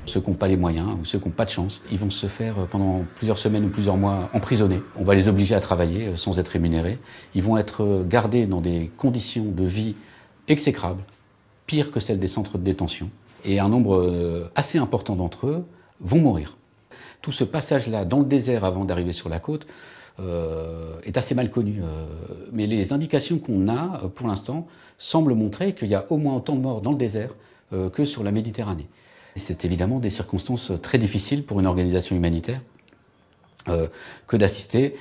Ceux qui n'ont pas les moyens ou ceux qui n'ont pas de chance, ils vont se faire pendant plusieurs semaines ou plusieurs mois emprisonner. On va les obliger à travailler sans être rémunérés. Ils vont être gardés dans des conditions de vie exécrables, pires que celles des centres de détention. Et un nombre assez important d'entre eux vont mourir. Tout ce passage-là dans le désert avant d'arriver sur la côte est assez mal connu. Mais les indications qu'on a pour l'instant semblent montrer qu'il y a au moins autant de morts dans le désert que sur la Méditerranée. C'est évidemment des circonstances très difficiles pour une organisation humanitaire que d'assister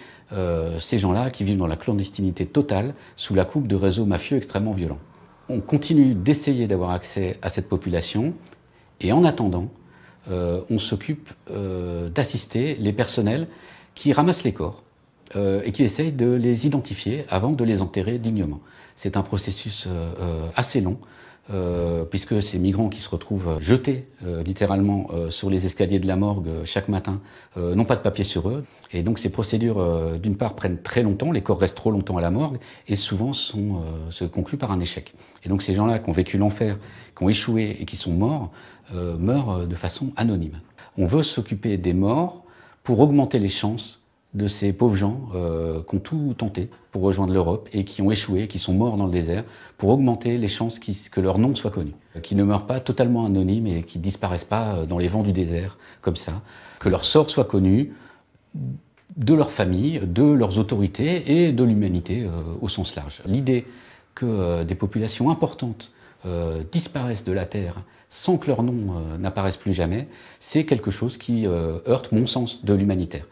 ces gens-là qui vivent dans la clandestinité totale sous la coupe de réseaux mafieux extrêmement violents. On continue d'essayer d'avoir accès à cette population et en attendant, on s'occupe d'assister les personnels qui ramassent les corps et qui essayent de les identifier avant de les enterrer dignement. C'est un processus assez long, puisque ces migrants qui se retrouvent jetés littéralement sur les escaliers de la morgue chaque matin n'ont pas de papier sur eux. Et donc ces procédures, d'une part, prennent très longtemps, les corps restent trop longtemps à la morgue, et souvent se concluent par un échec. Et donc ces gens-là qui ont vécu l'enfer, qui ont échoué et qui sont morts, meurent de façon anonyme. On veut s'occuper des morts pour augmenter les chances de ces pauvres gens qui ont tout tenté pour rejoindre l'Europe et qui ont échoué, qui sont morts dans le désert, pour augmenter les chances que leur nom soit connu, qu'ils ne meurent pas totalement anonymes et qu'ils ne disparaissent pas dans les vents du désert, comme ça, que leur sort soit connu de leur famille, de leurs autorités et de l'humanité au sens large. L'idée que des populations importantes disparaissent de la Terre sans que leur nom n'apparaisse plus jamais, c'est quelque chose qui heurte mon sens de l'humanitaire.